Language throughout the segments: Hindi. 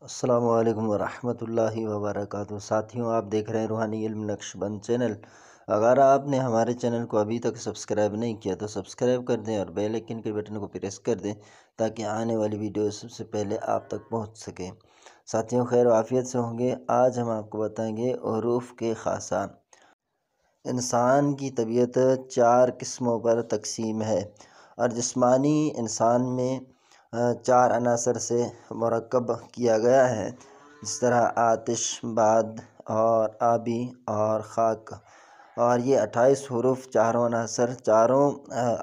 अस्सलामु अलैकुम वरहमतुल्लाहि वबरकातुहू। साथियों, आप देख रहे हैं रूहानी इल्म नक्शबंद चैनल। अगर आपने हमारे चैनल को अभी तक सब्सक्राइब नहीं किया तो सब्सक्राइब कर दें और बेल आइकन के बटन को प्रेस कर दें ताकि आने वाली वीडियो सबसे पहले आप तक पहुंच सके। साथियों, खैर आफियत से होंगे। आज हम आपको बताएंगे हरूफ के ख़ासा। इंसान की तबीयत 4 किस्मों पर तकसीम है और जिस्मानी इंसान में 4 अनासर से मरकब किया गया है, जिस तरह आतिश, बाद और आबी और ख़ाक। और ये 28 हरूफ चारों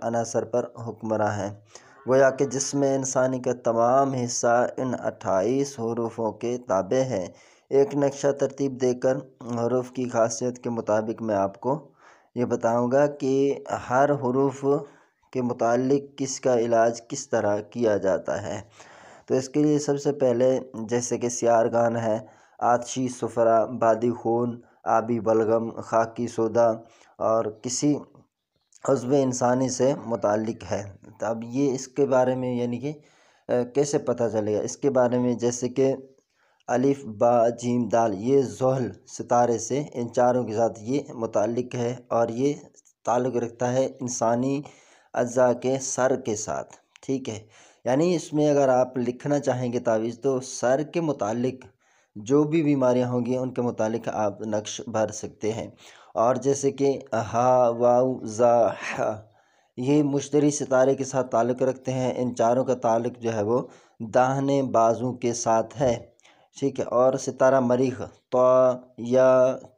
अनासर पर हुक्मरां हैं। गोया कि जिस्म इंसानी का तमाम हिस्सा इन 28 हरूफों के ताबे है। एक नक्शा तरतीब देकर हरूफ की खासियत के मुताबिक मैं आपको ये बताऊंगा कि हर हरूफ के मुतालिक किसका इलाज किस तरह किया जाता है। तो इसके लिए सबसे पहले जैसे कि सियारगान है, आतशी सुफरा, बादी खून, आबी बलगम, खाकी सोदा और किसी उज़्व इंसानी से मुतालिक है। तो अब ये इसके बारे में यानी कि कैसे पता चलेगा इसके बारे में, जैसे कि अलिफ बा जीम दाल, ये ज़ोहल सितारे से इन चारों के साथ ये मुतालिक है और ये ताल्लुक़ रखता है इंसानी अज़्ज़ा के सर के साथ। ठीक है, यानी इसमें अगर आप लिखना चाहेंगे तावीज़ तो सर के मुतालिक जो भी बीमारियां होंगी उनके मुतालिक आप नक्श भर सकते हैं। और जैसे कि हा, वाउ, ज़ा, हा, ये मुश्तरी सितारे के साथ ताल्लुक़ रखते हैं। इन चारों का ताल्लुक़ जो है वो दाहिने बाजू के साथ है। ठीक है, और सितारा मरीख, तो या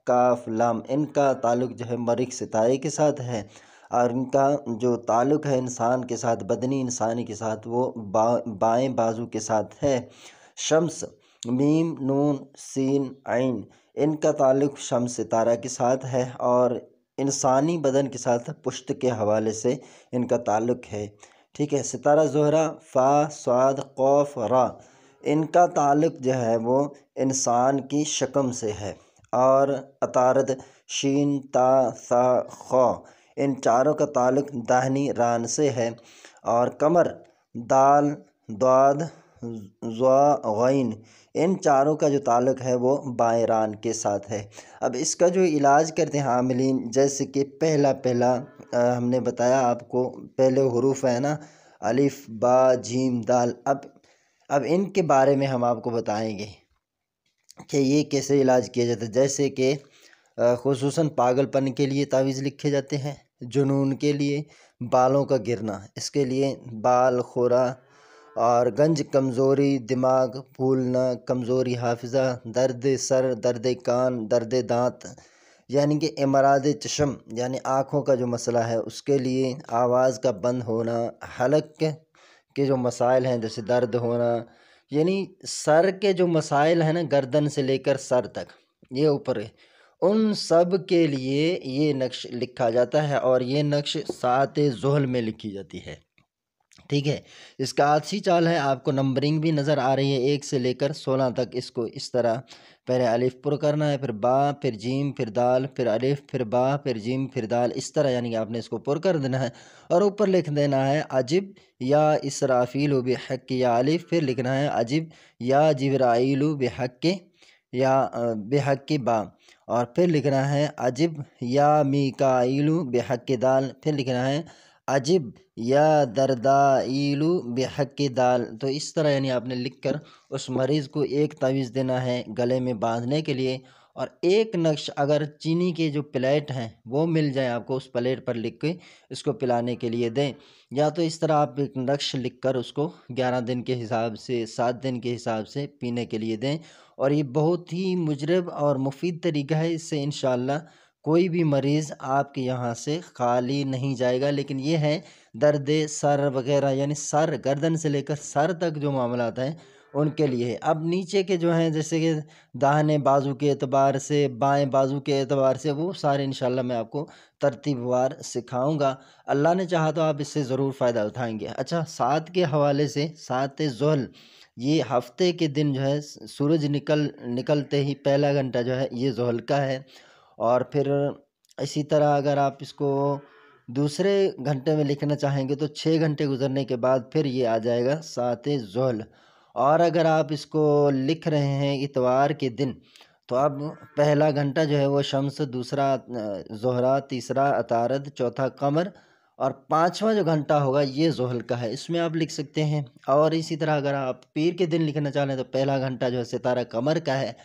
काफ लाम, इनका ताल्लुक़ जो है मरीख सितारे के साथ है। और इनका जो ताल्लुक़ है इंसान के साथ, बदनी इंसानी के साथ, वो बाएं बाजू के साथ है। शम्स, मीम, नून, सीन, आइन, इनका ताल्लुक़ शम्स सितारा के साथ है और इंसानी बदन के साथ पुश्त के हवाले से इनका ताल्लुक़ है। ठीक है, सितारा ज़ोहरा, फ़ा, स्वाद, क़ाफ, रा, इनका ताल्लुक़ जो है वो इंसान की शकम से है। और अतारद, शीन, ता, सा, ख़ा, इन चारों का ताल्लुक़ दाहिनी रान से है। और कमर, दाल, दाद, ज़ा, गैन, इन चारों का जो ताल्लुक़ है वो बाएं रान के साथ है। अब इसका जो इलाज करते हैं आमिलीन, जैसे कि पहला हमने बताया आपको, पहले हरूफ है ना, अलिफ बा जीम दाल। अब इनके बारे में हम आपको बताएंगे कि ये कैसे इलाज किया जाता है। जैसे कि खुसूसन पागलपन के लिए तावीज़ लिखे जाते हैं, जुनून के लिए, बालों का गिरना इसके लिए, बाल खोरा और गंज, कमज़ोरी दिमाग, भूलना, कमज़ोरी हाफिज़ा, दर्द सर, दर्द कान, दर्द दांत, यानी कि इमराद चशम यानी आँखों का जो मसला है उसके लिए, आवाज़ का बंद होना, हलक के जो मसाइल हैं जैसे दर्द होना, यानी सर के जो मसाइल हैं ना, गर्दन से लेकर सर तक ये ऊपर है, उन सब के लिए ये नक्श लिखा जाता है और ये नक्श सात ज़ोहल में लिखी जाती है। ठीक है, इसका आदसी चाल है, आपको नंबरिंग भी नज़र आ रही है 1 से लेकर 16 तक। इसको इस तरह पहले अलिफ पुर करना है, फिर बा, फिर जीम, फिर दाल, फिर अलिफ, फिर बा, फिर जीम, फिर दाल, इस तरह यानी कि आपने इसको पुर कर देना है। और ऊपर लिख देना है अजिब या इसराफील बेहक या अलिफ, फिर लिखना है अजिब या जिब्राइल बेहक या बेहक बा, और फिर लिखना है अजिब या मीकाइल बेहक दाल, फिर लिखना है अजिब या दरदाइलु बेहक दाल। तो इस तरह यानी आपने लिखकर उस मरीज़ को एक तावीज़ देना है गले में बांधने के लिए। और एक नक्श अगर चीनी के जो प्लेट हैं वो मिल जाए आपको, उस प्लेट पर लिख के इसको पिलाने के लिए दें। या तो इस तरह आप एक नक्श लिख कर उसको 11 दिन के हिसाब से, 7 दिन के हिसाब से पीने के लिए दें। और ये बहुत ही मुजरब और मुफीद तरीका है, इससे इंशाअल्लाह कोई भी मरीज़ आपके यहाँ से खाली नहीं जाएगा। लेकिन ये है दर्द सर वगैरह, यानी सर, गर्दन से लेकर सर तक जो मामला आता है उनके लिए है। अब नीचे के जो हैं जैसे कि दाहिने बाजू के एतबार से, बाएं बाजू के एतबार से, वो सारे इंशाल्लाह मैं आपको तरतीबवार सिखाऊंगा। अल्लाह ने चाहा तो आप इससे ज़रूर फ़ायदा उठाएंगे। अच्छा, 7 के हवाले से, 7 ज़ुहल, ये हफ्ते के दिन जो है सूरज निकलते ही पहला घंटा जो है ये ज़ुहल का है। और फिर इसी तरह अगर आप इसको दूसरे घंटे में लिखना चाहेंगे तो 6 घंटे गुजरने के बाद फिर ये आ जाएगा 7 ज़ुहल। और अगर आप इसको लिख रहे हैं इतवार के दिन, तो अब पहला घंटा जो है वो शम्स, दूसरा ज़ोहरा, तीसरा अतारद, चौथा कमर और पाँचवा जो घंटा होगा ये ज़ोहल का है, इसमें आप लिख सकते हैं। और इसी तरह अगर आप पीर के दिन लिखना चाह रहे हैं तो पहला घंटा जो है सितारा कमर का है,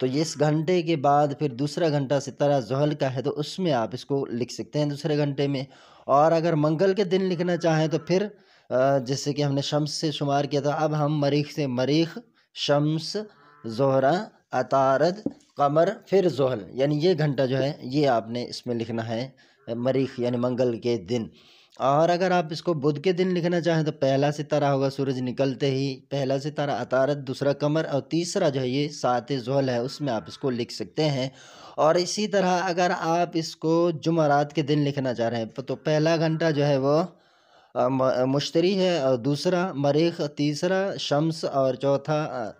तो इस घंटे के बाद फिर दूसरा घंटा सितारा ज़ोहल का है, तो उसमें आप इसको लिख सकते हैं दूसरे घंटे में। और अगर मंगल के दिन लिखना चाहें तो फिर जैसे कि हमने शम्स से शुमार किया था, अब हम मरीख से मरीख, शम्स, ज़ोहरा, अतारद, कमर फिर ज़ोहल, यानी ये घंटा जो है ये आपने इसमें लिखना है मरीख यानी मंगल के दिन। और अगर आप इसको बुध के दिन लिखना चाहें तो पहला सितारा होगा सूरज निकलते ही, पहला सितारा अतारद, दूसरा कमर और तीसरा जो है ये सात ज़ोहल है, उसमें आप इसको लिख सकते हैं। और इसी तरह अगर आप इसको जुमरात के दिन लिखना चाह रहे हैं तो पहला घंटा जो है वो मुश्तरी है, और दूसरा मरीख, तीसरा शम्स और चौथा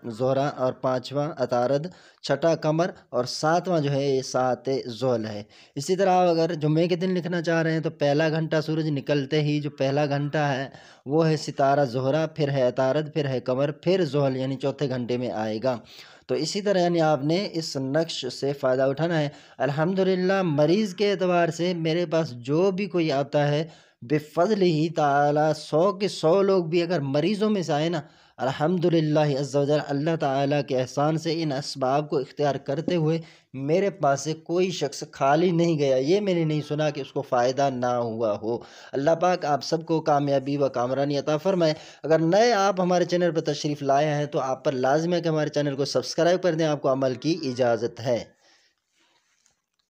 ज़ोहरा और पांचवा अतारद, छठा कमर और सातवां जो है ये सात ज़ोहल है। इसी तरह आप अगर जुम्मे के दिन लिखना चाह रहे हैं तो पहला घंटा सूरज निकलते ही जो पहला घंटा है वो है सितारा ज़ोहरा, फिर है अतारद, फिर है कमर, फिर ज़ोहल, यानी चौथे घंटे में आएगा। तो इसी तरह यानी आपने इस नक्श से फ़ायदा उठाना है। अल्हम्दुलिल्लाह मरीज़ के एतबार से मेरे पास जो भी कोई आता है बेफ़ज़्लिही ताला 100 के 100 लोग भी अगर मरीज़ों में से आए ना, अल्हम्दुलिल्लाह अज़्ज़ वजल अल्लाह ताला के एहसान से इन असबाब को इख्तियार करते हुए मेरे पास से कोई शख्स खाली नहीं गया। ये मैंने नहीं सुना कि उसको फ़ायदा ना हुआ हो। अल्लाह पाक आप सबको कामयाबी व कामरानी अता फ़रमाए। अगर नए आप हमारे चैनल पर तशरीफ़ लाए हैं तो आप पर लाज़िम है कि हमारे चैनल को सब्सक्राइब कर दें, आपको अमल की इजाज़त है।